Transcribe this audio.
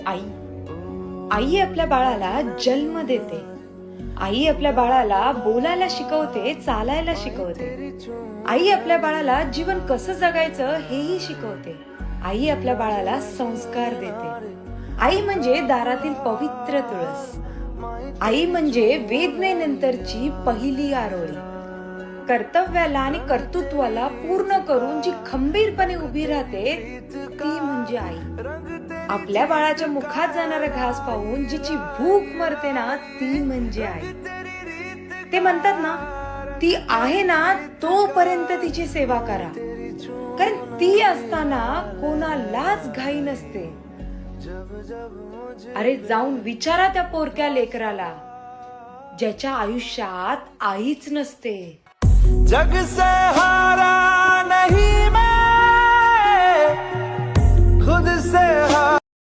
आई आई आपल्या बाळाला जन्म देते. आई आपल्या बाळाला बोलायला शिकवते, चालायला शिकवते. आई आपल्या बाळाला जीवन कसं जगायचं हेही शिकवते. आई आपल्या बाळाला संस्कार देते. आई म्हणजे दारातील पवित्र तुळस. आई म्हणजे वेदनेनंतरची पहिली आरोळी. कर्तव्याला आणि कर्तृत्वाला पूर्ण करून जी खंबीरपणे उभी राहते ती म्हणजे आई. आपल्या बाळाच्या मुखात जाणारा घास पाहून जिची भूक मरते ना ती म्हणजे आई. ते म्हणतात ना, ती आहे ना तोपर्यंत तिची सेवा करा, कारण ती असताना कोणालाच घाई नसते. अरे जाऊन विचारा त्या पोरक्या लेकराला ज्याच्या आयुष्यात आईच नसते. जग से हारा नहीं मैं